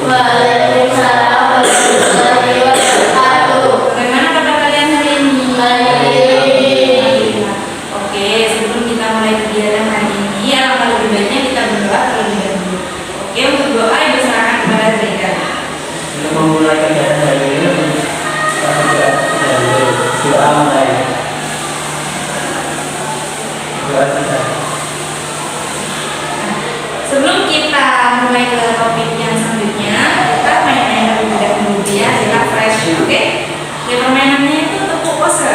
Waalaikumsalam warahmatullahi wabarakatuh. Bagaimana kabar kalian hari ini? Baik. Oke, sebelum kita mulai kegiatan hari ini, alangkah lebih baiknya kita berdoa terlebih dahulu. Oke, untuk doa ibu serahkan kepada Zaidan. Untuk memulai kegiatan hari ini, doa mulai. Doa kita. Sebelum kita mulai ke topik yang selanjutnya, kita main-main terlebih dahulu ya, kita fresh, oke? Ya, permainannya itu tepuk pose.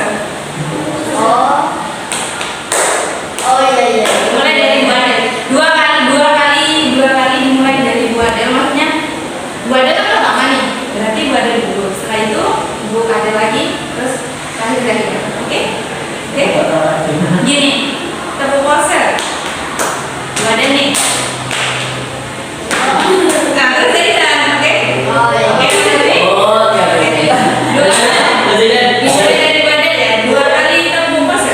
Oh iya iya. Mulai dari Bu Ade. Dua kali dimulai dari Bu Ade. Maksudnya Bu Ade kan pertama nih, berarti Bu Ade dulu. Setelah itu Bu Ade lagi, terus terakhir lagi. Oke? Gini, tepuk pose. Bu Ade nih. Nah, terus Zaidan, oke? Oh iya. Oke, Zaidan. Dua kali. Dimulai dari Bu Ade ya. Dua kali tepuk pose.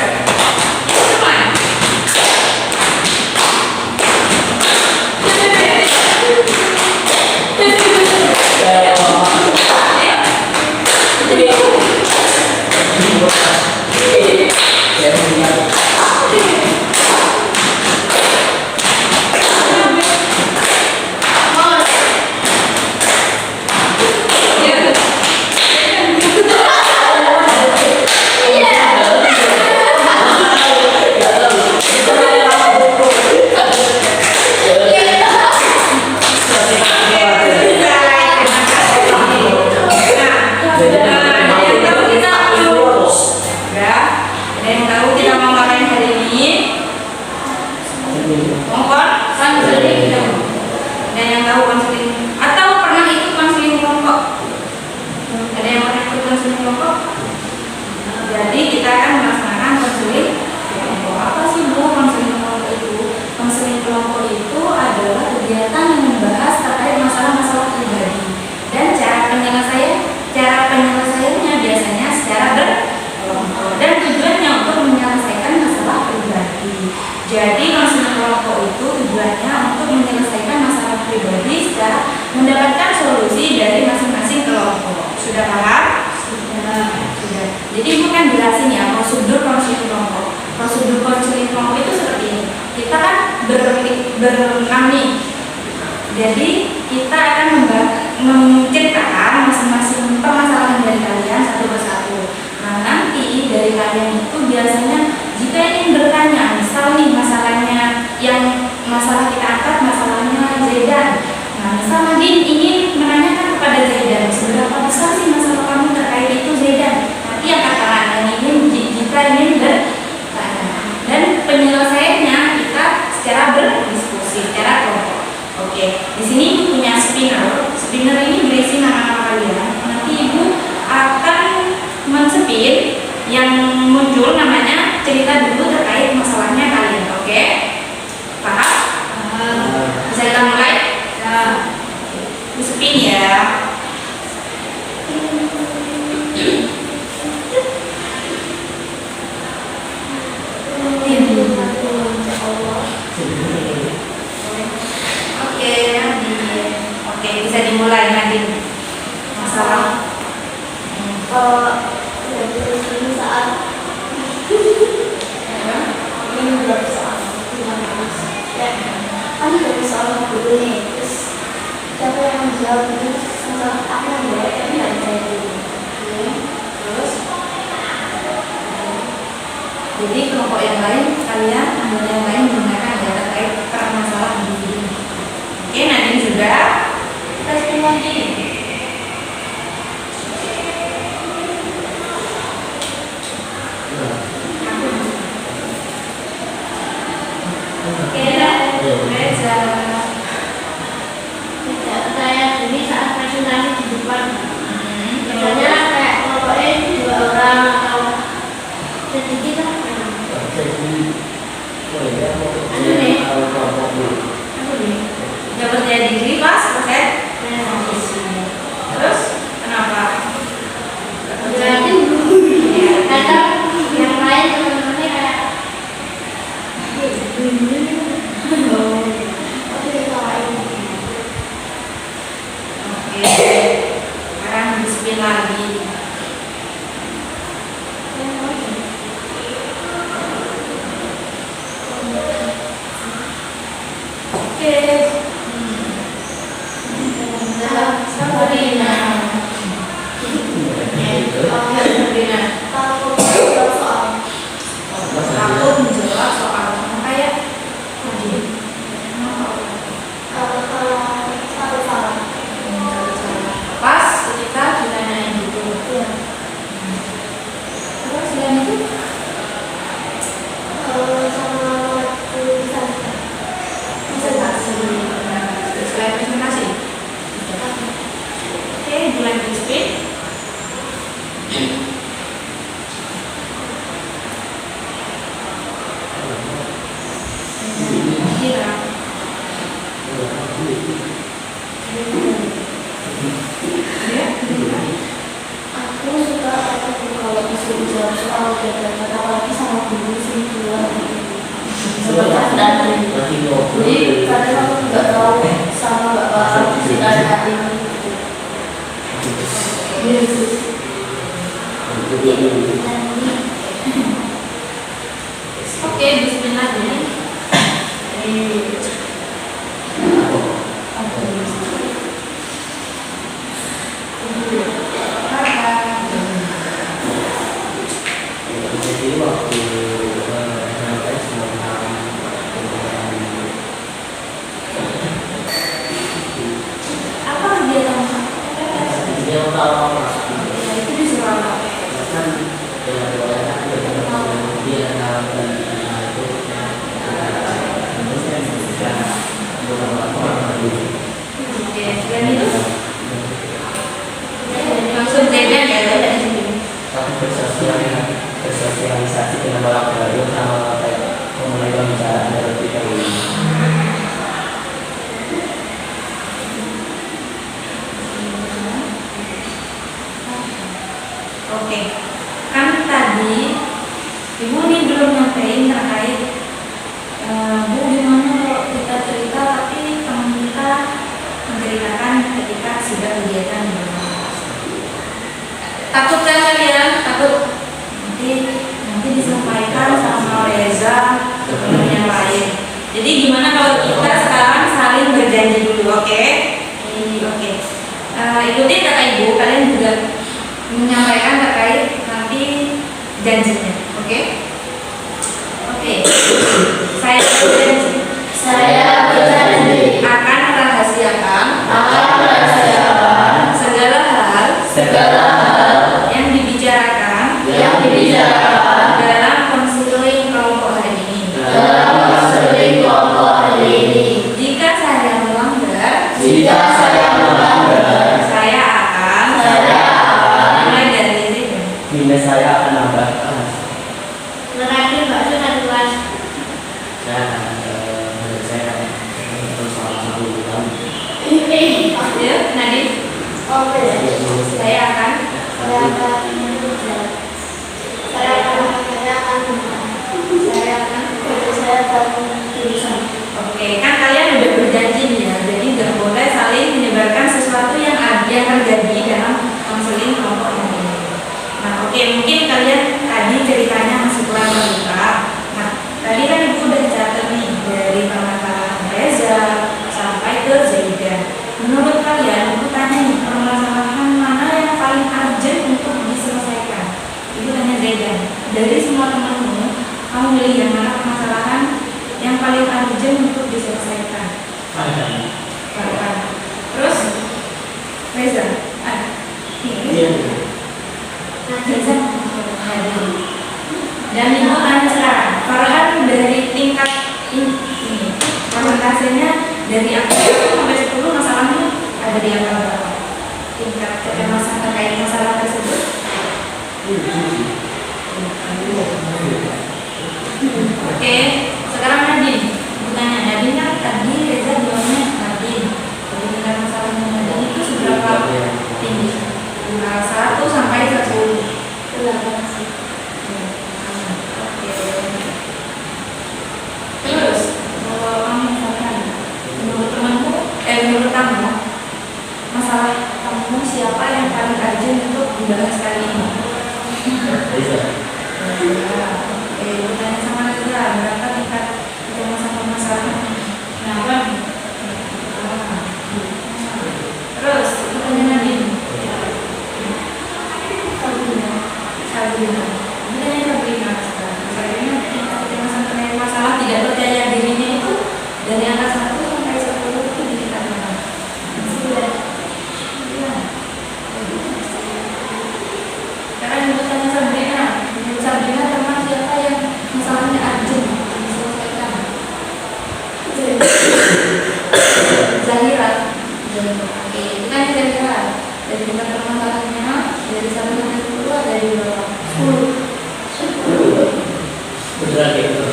Semua. Jadi kita akan melaksanakan konseling kelompok. Apa sih Bu konseling kelompok itu? Konseling kelompok itu adalah kegiatan yang membahas terkait masalah-masalah pribadi dan cara penyelesaiannya biasanya secara berkelompok dan tujuannya untuk menyelesaikan masalah pribadi. Jadi konseling kelompok itu tujuannya untuk menyelesaikan masalah pribadi secara mendapatkan solusi dari masing-masing kelompok. Sudah paham? Sudah. Jadi Ibu kan jelasin ya prosedur konseling kelompok. Prosedur konseling kelompok itu seperti ini. Kita kan berenam nih. Jadi kita akan menceritakan masing-masing permasalahan dari kalian satu persatu. Nah nanti dari kalian itu biasanya jika ingin bertanya, misal nih masalahnya yang masalah kita angkat masalahnya Zaidan. Nah misal Nadine ingin menanyakan kepada Zaidan, seberapa besar sih masalah kamu terkait itu Zaidan? Nanti yang katakan yang ingin jika ingin bertanya. Dan penyelesaiannya kita secara berdiskusi, secara kelompok. Oke, di sini Ibu punya spinner. Spinner ini berisi nama-nama kalian. Nanti Ibu akan men-spin yang muncul namanya cerita dulu terkait masalahnya kalian. Oke? Paham? Bisa kita mulai? Ya. Di-spin ya. Oke, Nadine. Oke, bisa dimulai Nadine. Masalah Ini saat ini udah soal ya kan dari soal dulu nih terus siapa yang menjawab itu masalah aku yang boleh kan nggak bisa dulu terus. Jadi kelompok yang lain kalian anggota yang lain menggunakan ya terkait permasalahan individu. Oke, Nadine sudah. Kita spin lagi. Oke, Reza. saya sendiri saat presentasi di depan biasanya kayak kelompoknya dua orang atau sedikit lah Gak percaya diri pas pakai terus kenapa? berarti kadang yang lain teman-temannya kayak tapi diketawain. Sabrina. Sabrina. Takut menjawab soal. Takut menjawab soal kayak tadi. Kalau salah. Pas ketika ditanyain gitu. Iya. Terus selain itu Sama presentasi. selain presentasi. Oke, dilanjut speed. Kira. Ya, Aku suka kalau disuruh jawab soal gagasan, apalagi sama guru sering keluar jadi kadang aku nggak tahu sama nggak paham si ada ini oke, bismillah ya. Jadi waktu sampai semua Apa kegiatan dia utama masuk ya, itu disuruh apa? kan dia Oke, selain itu langsung jajan ya dari sini. tapi bersosialisasi dengan orang baru sama kayak memulai pembicaraan dari kita ini. Oke, kan tadi ibu nih belum nyampein terkait Bu gimana kalau kita cerita tapi teman kita menceritakan ketika sudah kegiatan di rumah. Takut kan kalian? Takut nanti disampaikan sama Reza teman yang lain. Jadi gimana kalau kita sekarang saling berjanji dulu, oke? Oke. Ikutin kata ibu, kalian juga menyampaikan terkait nanti janjinya, oke? Oke. Saya berjanji akan merahasiakan segala hal yang dibicarakan dalam konseling kelompok hari ini. Jika saya melanggar, saya akan mulai dari sini. Bila saya akan nambahkan Terakhir Mbak Sun ada kelas. saya menurut saya terus salah satu tahun Ya, Nadine, Oke. saya akan Saya akan tulisan. Oke, kan kalian udah berjanji nih ya, jadi nggak boleh saling menyebarkan sesuatu yang terjadi dalam konseling kelompok ini. Nah, oke, mungkin kalian tadi ceritanya masih kurang terbuka. Nah, tadi kan ibu udah catat nih dari permasalahan Reza sampai ke Zaidan. Menurut kalian, ibu tanya nih permasalahan mana yang paling urgent untuk diselesaikan? Ibu tanya Zaidan, dari semua temanmu, kamu milih yang mana permasalahan yang paling urgent untuk diselesaikan? Farhan. Terus Reza, iya Reza, dan ibu tanya sekarang, Farhan dari tingkat ini, persentasenya dari angka 1 sampai 10 masalahnya ada di angka berapa? Tingkat kecemasan terkait masalah tersebut? Oke, sekarang Nadine. Ibu tanya Nadine, kan tadi Reza bilangnya Nadine. Jadi tingkat masalahnya Nadine itu seberapa tinggi? 1 sampai 10. Oke. Terus, kalau kamu misalkan menurut kamu, masalah kamu siapa yang paling urgent untuk dibahas kali ini? bisa Oke, bertanya sama Reza, berapa Oke, itu kan kira-kira dari tingkat permasalahannya dari 1 sampai 10 ada di berapa? 10. Beneran kayak gitu.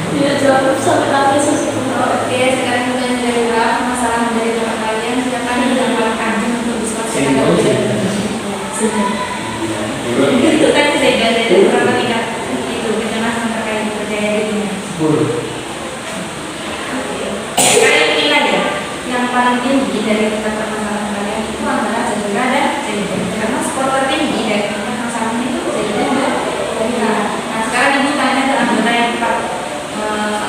Tidak jawab sampai nanti sesuatu. Oke, sekarang kita kira-kira permasalahan dari tempat kalian siapa nih yang paling ajeng untuk diselesaikan dari itu kan beda dari beberapa tingkat itu kecemasan terkait percaya dirinya. 10. Kalian pilih aja yang paling tinggi dari tingkat permasalahan kalian itu antara Zahira dan Zaidah, karena skor tertinggi dari tingkat permasalahan itu Zaidah dan Zahira. Nah sekarang ibu tanya ke anggota yang 4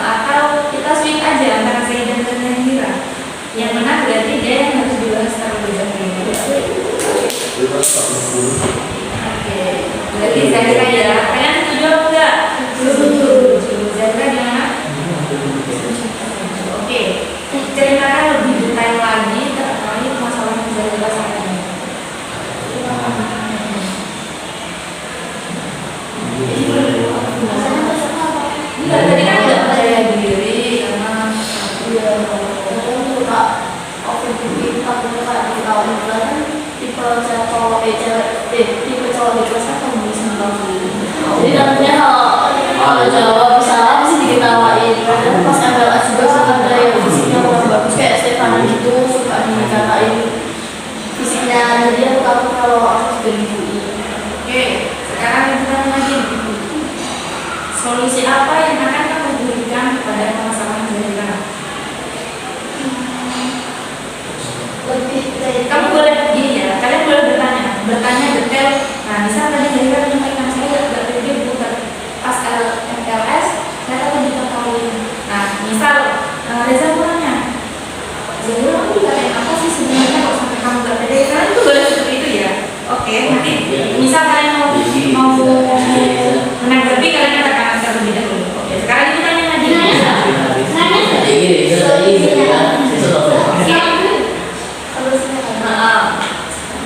atau kita switch aja antara Zaidah dan Zahira. Yang menang berarti dia yang harus dibahas terlebih dahulu. Oke, berarti Zahira ya. Kalian setuju atau enggak? Setuju. Zahira gimana? Oke, ceritakan lebih detail lagi terkait masalah yang Zahira saat ini. Enggak, tadi kan udah percaya diri karena tipe cowok di kelas kan bisa banget. Jadi nantinya kalau jawab salah pasti diketawain. Kadang pas MLS juga suka ada yang fisiknya kurang bagus kayak Stefana gitu, suka dikatain fisiknya. Jadi aku takut kalau aku sudah digituin. Oke, sekarang kita lagi solusi apa yang akan kamu berikan kepada permasalahan Zahira? Kamu boleh gini ya, kalian boleh bertanya detail. Nah, misal tadi Zahira menyampaikan saya tidak pede bukan pas MLS, saya akan diketahui. Nah, misal Reza tanya, Zahira kamu dikatain apa sih sebenarnya kok sampai kamu gak pede? Kalian itu boleh seperti itu ya. Oke, nanti misal kalian mau menanggapi, kalian katakan terlebih dahulu. Oke, sekarang kita tanya lagi.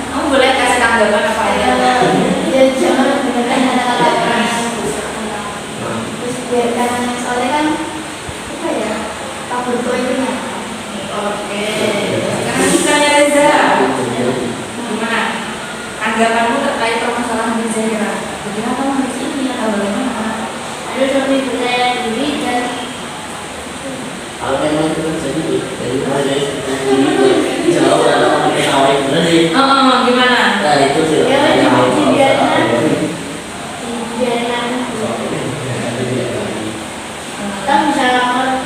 Kamu boleh kasih tanggapan apa aja. Dan jangan menggunakan kata-kata terus biarkan soalnya kan apa ya kabur poinnya. Oke, sekarang kita tanya Reza. Gimana tanggapanmu terkait permasalahan di Zahira? Bagaimana kamu harus ini atau bagaimana? Ada lebih percaya diri dan Kalau memang itu terjadi dari mulai dari jawab atau mungkin awal itu tadi. Gimana? Nah itu sih. ya dibiarkan kita bisa lakukan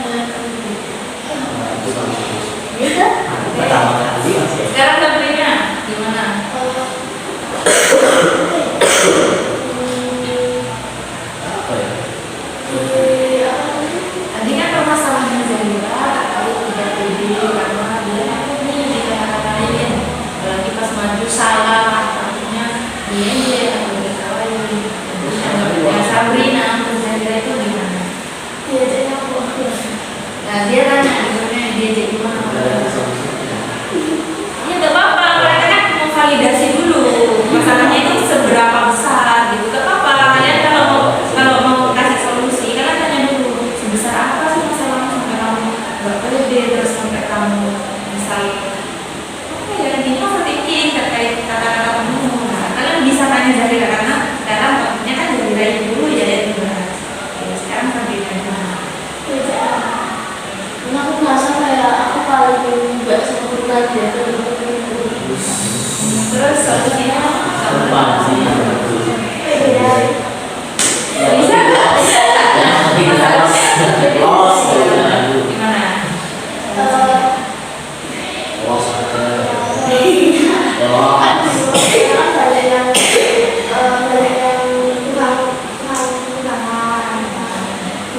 bisa Pertama kali masih. Sekarang sabrina gimana? Apa ya? Tadi kan permasalahan Zahira atau tidak pede karena dia takut nih dikata-katain, apalagi pas maju salah artinya dia atau diketawain. Yang Sabrina untuk Zahira itu gimana? diajaknya aku Nah dia tanya gimana dia jadi gimana? Ada solusinya. Ya nggak apa-apa, mereka kan mau validasi dulu masalahnya itu seberapa besar gitu. Gak apa-apa, kalian kalau mau kasih solusi, kalian tanya dulu sebesar apa sih masalahnya sampai kamu nggak pede terus sampai kamu misal apa ya intinya overthinking terkait kata-kata kamu. Nah, kalian bisa tanya Zahira karena dalam topiknya kan Zahira itu dulu ya yang dibahas. Oke, sekarang sampai gimana? karena aku merasa kayak aku paling nggak sempurna dia Terus solusinya Apa sih yang bagus? bisa nggak? Oh, aduh. Gimana? Oh, ada. banyak yang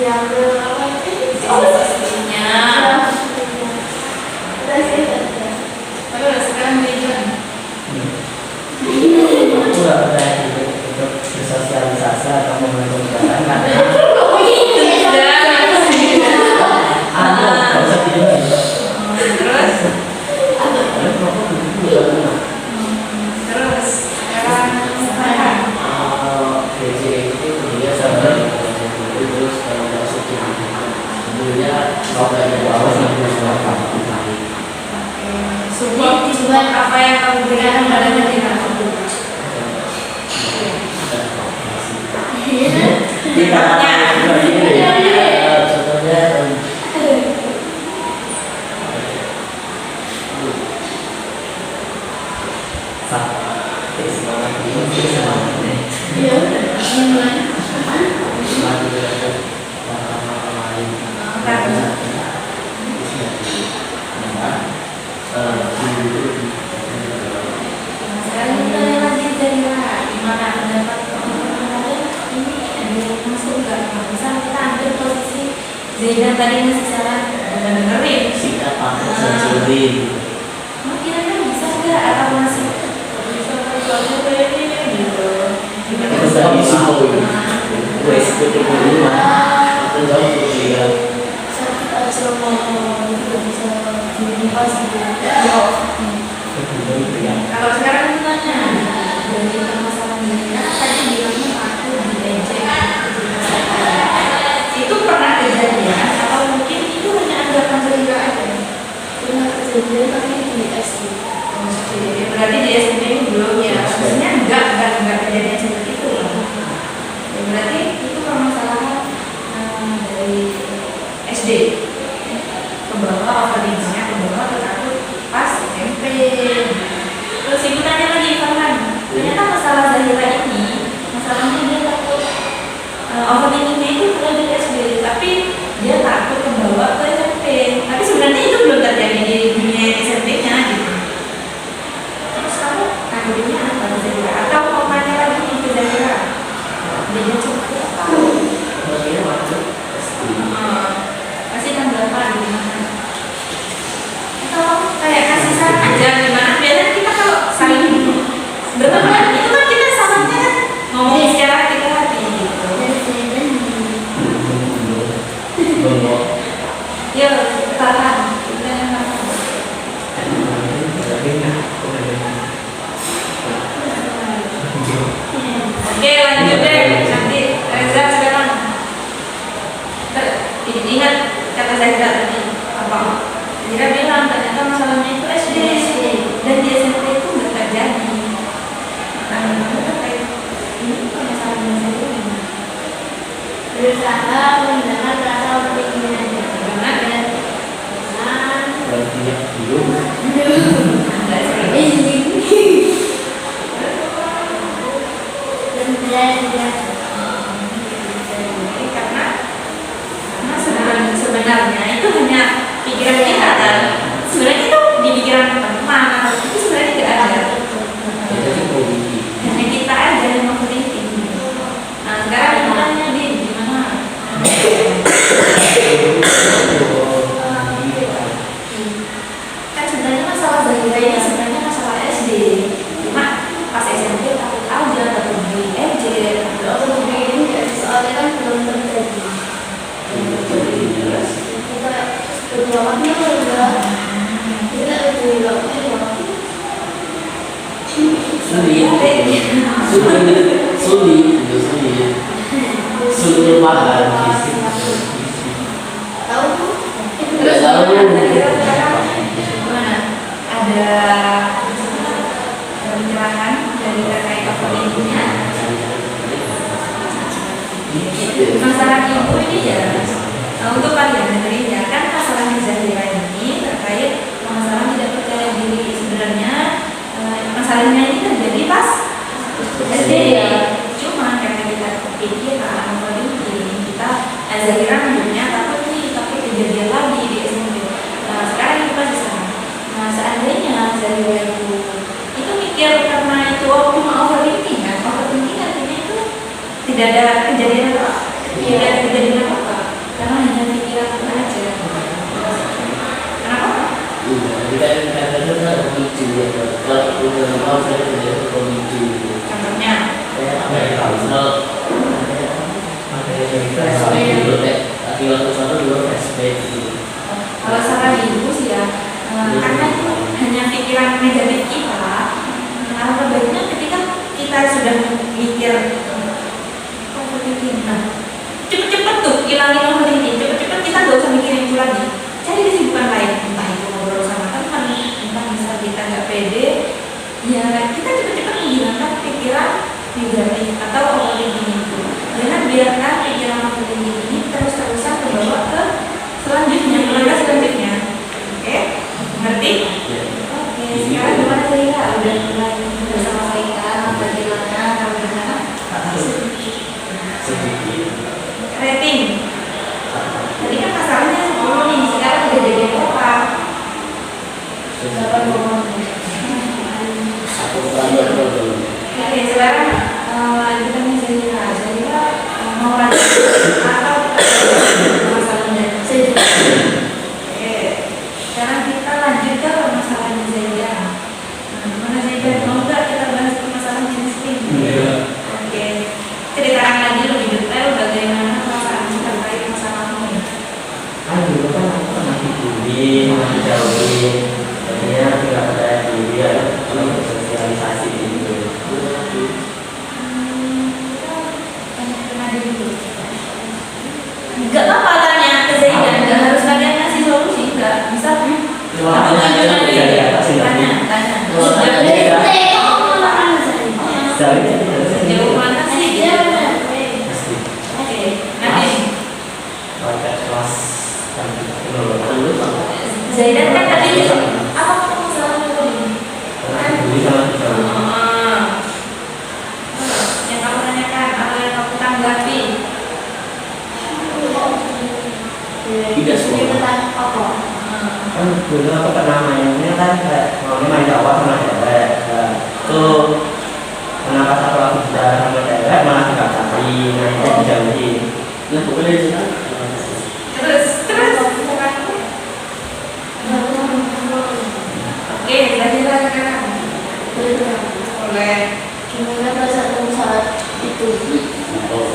yang Solusinya terus sekarang tujuan Aku nggak percaya diri untuk bersosialisasi atau mengkomunikasikan karena anu nggak usah tidur. terus Karena kenapa begitu nggak pernah. terus sekarang BC itu dia sabar terus kalau masuk ke sebenarnya kalau dari bawah sih harus melakukan. Subuh support apa yang kamu berikan pada diri kamu. Contohnya semangat ini semangat nih. Iya, mulai. Semangat itu ada lain. Sekarang kita lanjut dari gimana pendapat ini ada yang masuk nggak? Misal kita ambil posisi Zaidan tadi ngasih saran dan dengerin. Sikap aku sensitif. Mau kira-kira bisa nggak atau masih bisa kalau kayak gini gitu? Terus tadi sih gue seperti kelima atau jauh ketiga. Sakit aja mau tidak bisa dibahas gitu. Kalau sekarang itu tanya dari permasalahan ini tadi bilangnya aku diejek itu pernah kejadian atau mungkin itu hanya anggapan Zahira aja? Pernah kejadian tapi di SD. Berarti di SMP ini belum ya? Maksudnya enggak kejadian seperti itu ya? Ya berarti itu permasalahan dari SD pembawa overthinkingnya pembawa takut pas SMP. Terus ibu tanya lagi Farhan, ternyata masalah Zahira ini masalahnya dia takut overthinkingnya itu mulai dari SD, tapi dia takut membawa ke SMP. Tapi sebenarnya itu belum terjadi di dunia SMP-nya gitu. Terus kamu takutnya apa Zahira? Atau mau tanya lagi nih ke Zahira? Dia seperti apa? Bagaimana waktu? Pasti kan berapa di mana? Atau kayak kasih saran aja gimana? Biasanya kita kalau saling berteman itu kan kita sarannya kan ngomong secara kita hati gitu. Bengok. Ya, tahan. Kita yang tahan. Oke, lanjut deh. Nanti Reza sekarang. Ingat kata Zahira tadi apa? Zahira bilang ternyata masalahnya itu SD dan di SMP itu nggak terjadi. Terkait ini permasalahan Zahira. Berusaha menggunakan rasa overthinking. Benar ya? Berarti belum. Karena sebenarnya itu hanya pikiran kita kan. Sebenarnya itu di pikiran teman atau itu sebenarnya tidak ada. Jadi politik. Hanya kita aja yang overthinking. Nah sekarang kita tanya Din, gimana? Kan sebenarnya masalah Zahira ini sebenarnya masalah SD. Cuma pas SMP takut aja, takut diejek. Soalnya kan belum terjadi. Kita berdoanya udah kita Sulit lupakan. tahu Tidak tahu. Gimana? Ada pencerahan dari terkait overthinkingnya. Masalah ibu ini ya, untuk kalian dengerin ya kan masalah Zahira ini terkait masalah tidak percaya diri sebenarnya masalahnya ini terjadi pas SD ya. Cuma karena kita kepikiran overthinking kita Zahira menurutnya takut nih takut kejadian lagi di SMP. Nah sekarang kita di sana. Nah seandainya Zahira itu mikir karena itu cuma overthinking kan, overthinking artinya itu tidak ada kejadian apa, tidak ada kejadian apa, karena hanya pikiran kita aja. Kenapa? Kita kan pemicu ya. Kalau udah mau saya jadi pemicu. Contohnya, Tapi waktu satu dua flashback gitu. kalau saran ibu sih ya, karena itu hanya pikiran negatif kita. Alangkah baiknya ketika kita sudah mikir overthinking, nah cepet-cepet tuh hilangin overthinking, cepet-cepet kita gak usah mikirin itu lagi. Cari kesibukan lain, entah itu ngobrol sama teman, entah bisa kita nggak pede, ya kita cepat-cepat menghilangkan pikiran negatif atau overthinking itu. Jangan biarkan pikiran overthinking ini terus-terusan terbawa ke selanjutnya, ke langkah selanjutnya. Oke, ngerti? Oke, sekarang gimana Zaira? Udah mulai bersama Zaira, bagaimana? Rating. Tadi kan masalahnya 10 nih, sekarang udah jadi berapa? 8,5. Aku tambah dulu. Oke, sekarang lanjutkan nih Zaira. Zaira mau lanjut atau masalahnya? Oke, sekarang kita lanjut ke permasalahan Zaira. Gimana Zaira? Mau nggak kita bahas permasalahan jenis ini? Oke, ceritakan lagi lebih detail bagaimana perasaan terkait masalahmu. Kan dulu kan aku pernah dibully, pernah dijauhin. Akhirnya nggak percaya diri ya, kalau bersosialisasi gitu. Enggak apa-apa tanya ke Zaira, enggak harus kalian ngasih solusi, enggak bisa. Tapi tunjukkan dulu. Tanya. Jauh mana sih? Oke, nanti Zaira kan tadi apa masalahnya tadi? Yang kamu tanyakan atau yang kamu tanggapi? Tidak semua. Tentang apa? Kan dulu aku pernah mainnya kan kayak maunya main Jawa sama cewek. Tuh kenapa satu aku bicara sama cewek malah nggak cari, nah itu dijauhin. Nah, pokoknya itu kan. Terus oke, Zaira sekarang boleh. Gimana perasaan kamu saat itu? Oh,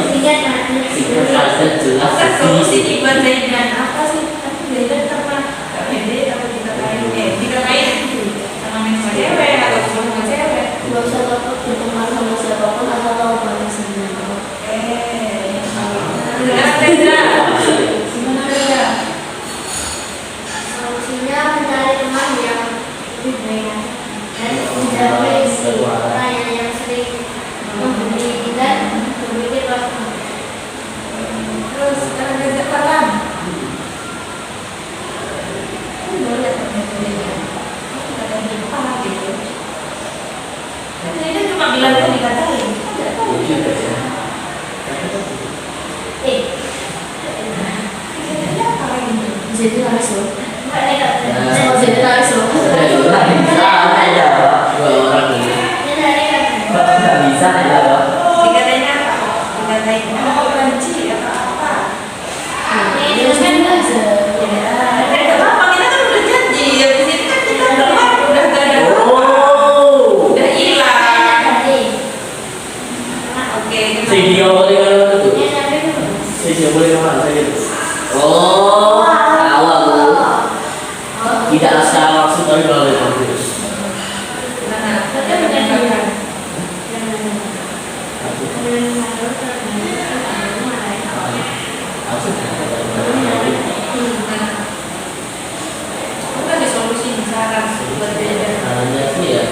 singkat padat jelas. Apa solusi nih buat Zaira? Apa sih? Tapi Zaira pernah gak pede atau dikatain sama sama cewek atau sama cewek? Gak usah takut berteman sama siapapun asal tahu mana sendiri. Sekarang Zaira, gimana Zaira? Solusinya mencari teman yang lebih baik dan menjauhi si orang yang sering memberi dan berpikir keras. Terus sekarang Zaira kapan? Boleh Zaira. Kata apa gitu? Zaira cuma bilang tuh dikatain. Jadi nangis loh. Jadi nangis loh. Dua orang ini. Nggak bisa ya loh. Dikatain apa? Dikatain benci atau apa? Ini kan nangis. Gak apa-apa, kita kan udah janji. Habis ini kan kita udah gak ada Oh, udah hilang. Oke, video boleh mana tuh? Video boleh mana saya gitu. Oh, tahu aku. Tidak secara langsung tapi melalui kampus. Mana? Kita menyampaikan. Apa ada solusi saran buat beda? Caranya sih ya.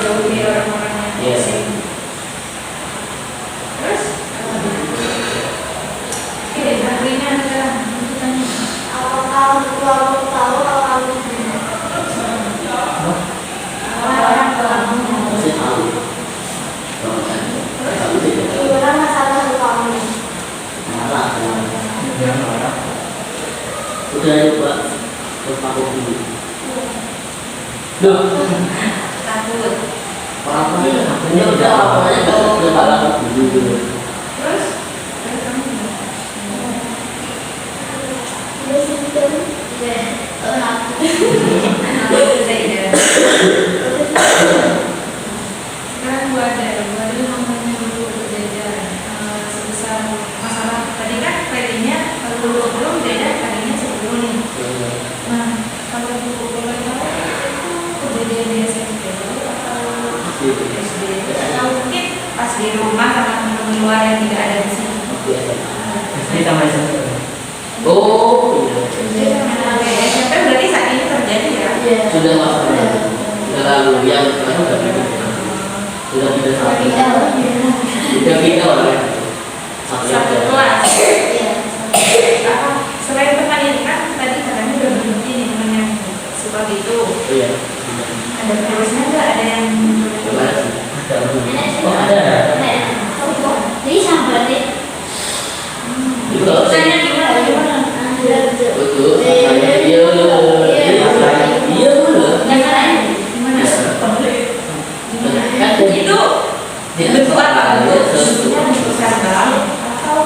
Jauhi orang-orang yang Iya. toksik. Terus? Oke, akhirnya sekarang lanjutannya. Apakah kamu tahu kalau kamu Orang-orang kamu. Masih tahu. gimana masalah kamu? Marah. Ya marah. Udah coba lupa dulu. Duh, Takut. apa ini? Ini tidak apa-apa udah lupa dulu. Terus? Terus kamu gimana? Aku Zaira. Sekarang gua ada ngomongnya dulu Zaira. Sebesar masalah tadi kan ratingnya kalau sebelum Zaira tadinya 10 nih. Nah, kalau buku boleh tahu itu kejadian di SMP atau SD? pas di rumah sama teman-teman luar yang tidak ada di sini. Oke. SD sama SMP. Oh, iya. SMP berarti saat ini terjadi ya? Iya. Sudah masuk. Sudah lalu yang kan sudah pindah. Sudah pindah sama. Sudah pindah orang. Satu kelas. Iya. Apa selain teman ini kan tadi katanya udah berhenti nih temannya suka gitu. Oh iya. Ada terusnya nggak ada yang Coba sih. Oh ada. Jadi sampai deh. Itu kalau Tanya gimana? betul. Saya iya loh. Iya loh. Gimana? Gimana? Kan Itu bentuk apa? Bentuk verbal atau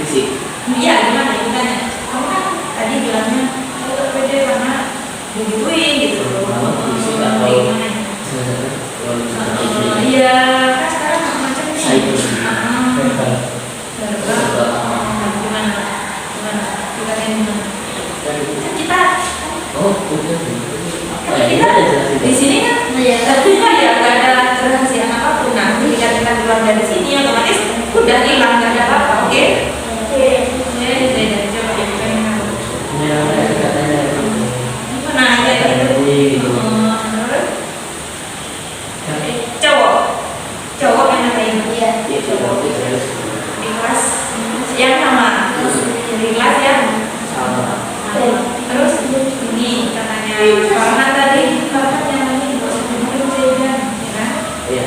fisik. iya gimana? Tanya. Kamu kan tadi bilangnya kalau pede karena digituin gitu. Gimana? Iya, kan sekarang macam-macam nih. Gimana? Gimana? Kita Oh, udah. kita di sini kan terbuka ya, nggak ada kerahasiaan apapun. Nah, ketika kita keluar dari sini otomatis udah hilang, nggak ada apa-apa. Oke? Oke. Ya, coba yang Ya, katanya. gimana aja gitu. Terus cowok yang ngatain Iya. Iya, coba kita di kelas yang sama di kelas yang sama. terus ini katanya Farhan tadi yang lagi di bawah jajan ya kan Iya.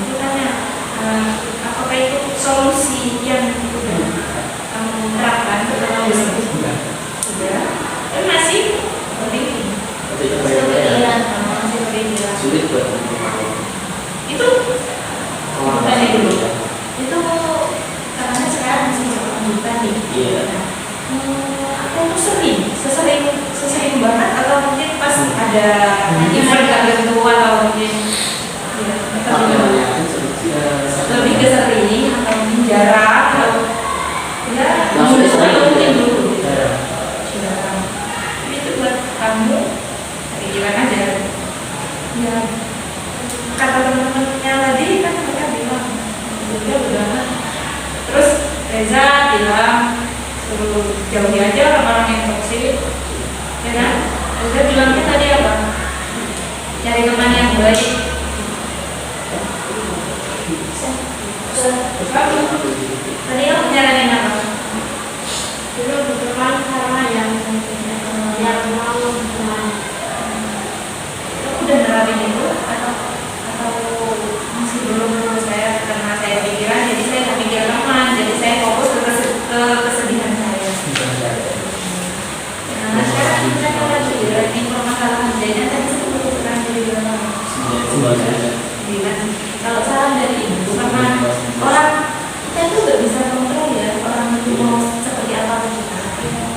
itu tanya apakah itu solusi yang udah kamu terapkan setelah sudah tapi masih berpikir Tapi itu banyak masih berpikir sulit buat itu tanya dulu itu katanya sekarang masih lanjutan nih Iya. aku tuh sesering banget atau mungkin pas ada event tertentu atau mungkin lebih ke sering atau mungkin jarang atau ya mungkin dulu jarang tapi itu buat kamu pikiran aja ya kata teman-temannya tadi kan mereka bilang udah terus Reza bilang suruh jauhi aja orang-orang yang toksik ya kan? Reza bilangnya tadi apa? Cari teman yang baik. Tadi kamu nyaranin apa? Dulu berteman sama yang mau berteman. Kamu udah nerapin itu atau masih belum saya karena saya pikiran jadi saya nggak pikir teman jadi saya fokus ke kesedihan saya. Nah sekarang kita lagi ini permasalahan kejadian tadi saya butuhkan dari bilang kalau saran dari ibu karena orang kita itu nggak bisa kontrol ya orang itu mau seperti apa kita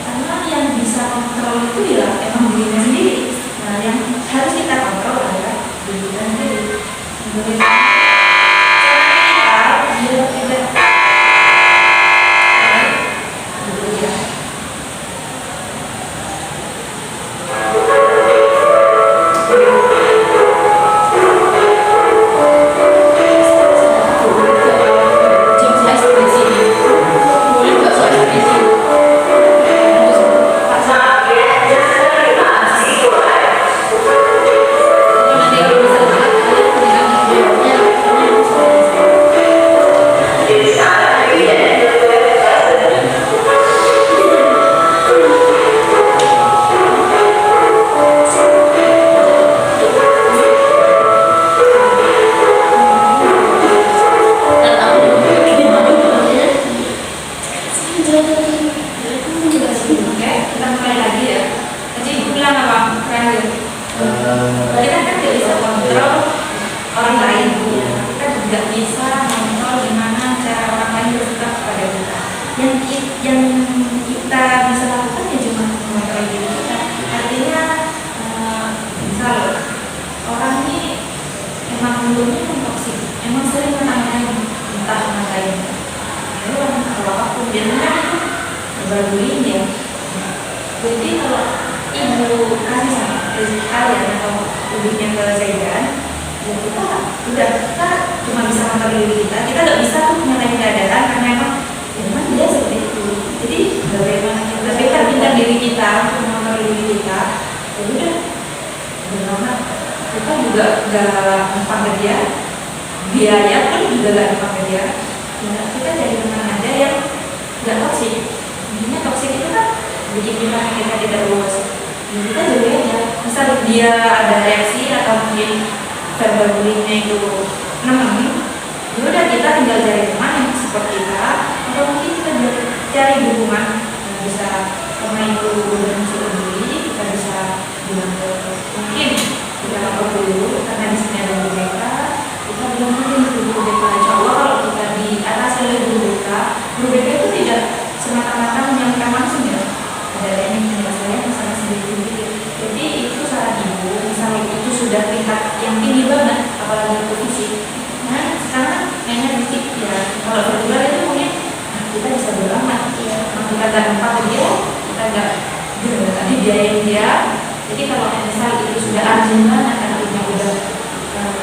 karena yang bisa kontrol itu ya emang dirinya sendiri. Nah yang harus kita kontrol adalah diri kita sendiri. Kalian atau lebihnya ke Zaidan, ya kita udah kita cuma bisa mempengaruhi kita nggak bisa tuh nyalain keadaan karena emang dia seperti itu. Jadi bagaimana kita pintar-pintar diri kita untuk mempengaruhi diri kita, ya udah, bagaimana kita juga nggak mempanggil dia, biaya pun juga nggak mempanggil dia. Ya, kita jadi teman aja yang nggak toksik. Intinya toksik itu kan bikin kita tidak luas. Ya, kita jadi aja. Misal dia ada reaksi atau mungkin verbal bullyingnya itu nemenin, ya udah kita tinggal cari teman yang support kita, atau mungkin kita cari dukungan yang bisa teman itu berfungsi sendiri, kita bisa bilang ke mungkin kita lapor dulu karena di sini ada guru BK, kita bilang mungkin guru BK, insya Allah kalau kita di atas oleh guru BK itu tidak semata-mata menyampaikan langsung ya, ada yang menyelesaikan masalah sendiri-sendiri. Jadi itu saran ibu, misalnya itu sudah tingkat yang tinggi banget, apalagi untuk fisik. Nah sekarang mainnya fisik ya, kalau berdua itu mungkin kita bisa beramat ya, kita nggak empat dia, kita nggak tadi biayain dia. Jadi kalau misal itu sudah urgent banget, artinya udah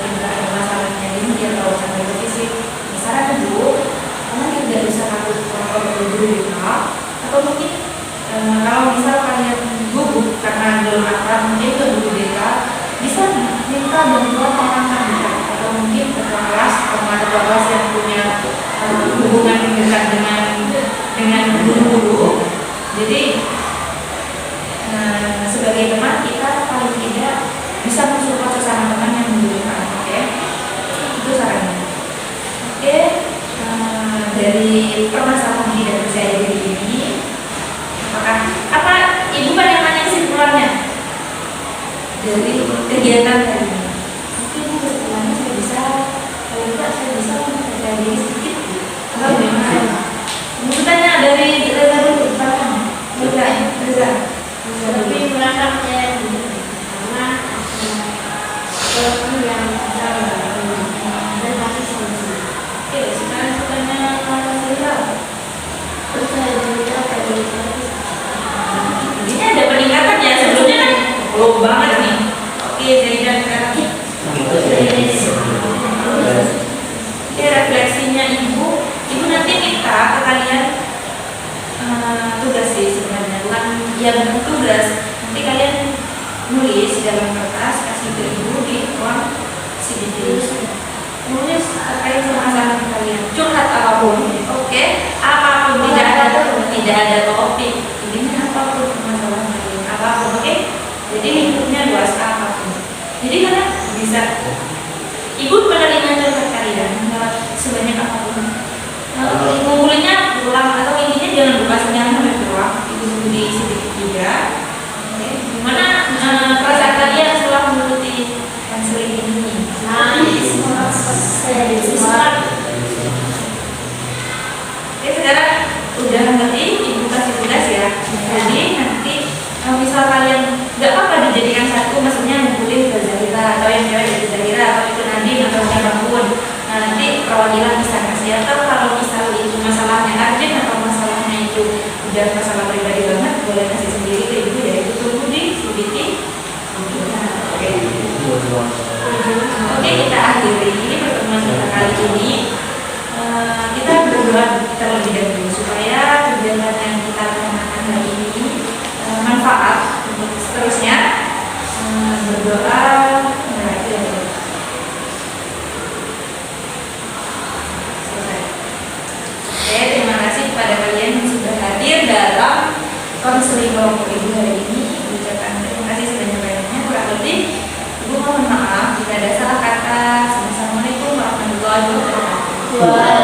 kita ada masalahnya ini dia kalau sampai ke fisik, misalnya dulu karena kita tidak bisa takut kalau guru kita, atau mungkin kalau misal kalian gugup karena belum akrab mungkin ke guru BK, bisa minta bantuan orang terdekat atau mungkin ketua kelas yang punya hubungan dekat dengan guru-guru. Jadi sebagai teman kita paling tidak bisa mensupport sesama teman yang membutuhkan. Oke, itu sarannya. Oke, dari permasalahan tidak percaya diri ini, apa ibu kan yang nanya kesimpulannya dari kegiatan tadi ini? Mungkin kesimpulannya saya bisa, kalau tidak saya bisa percaya diri sedikit. Atau gimana? Ibu tanya dari Reza dulu, Reza. Tapi merasa percaya diri karena walaupun yang kita dan pasti solusi. Oke, sekarang saya tanya Reza, percaya diri apa diri? Ini ada peningkatan ya, sebelumnya kan low banget nih. Oke, jadi dan sekarang oke, refleksinya ibu nanti minta ke kalian tugas sih sebenarnya, bukan yang tugas. Nanti kalian nulis dalam kertas, kasih ke ibu di ruang CBT. Nulis terkait masalah kalian, curhat apapun, oke? Apapun, tidak ada topik. Ini apapun masalah kalian, apapun, oke? Jadi lingkupnya luas apapun. Jadi kalian bisa ibu menerima curhat kalian sebanyak apapun. Ngumpulinnya pulang atau intinya jangan lupa senyum sampai pulang. Itu di sedikit juga. Oke, gimana perasaan kalian setelah mengikuti konseling ini? Semangat. Oke, sekarang udah ngerti ibu kasih tugas ya. Jadi nanti misal kalian nggak apa-apa dijadikan satu, maksudnya ngumpulin ke Zahira atau yang cewek dari Zahira atau itu nanti atau siapapun. Nanti perwakilan bisa kasih, atau kalau misal itu masalahnya urgent atau masalahnya itu udah masalah pribadi banget, boleh kasih sendiri ke ibu ya, itu tunggu di CBT. Oke, kita akhiri ini pertemuan kita kali ini. Kita berdoa terlebih dahulu supaya kegiatan yang kita laksanakan hari ini manfaat untuk seterusnya. Berdoa. Terima kasih kepada kalian yang sudah hadir dalam konseling kelompok ibu hari ini. Ucapkan terima kasih sebanyak-banyaknya. Kurang lebih ibu mohon maaf jika ada salah kata. Assalamualaikum warahmatullahi wabarakatuh.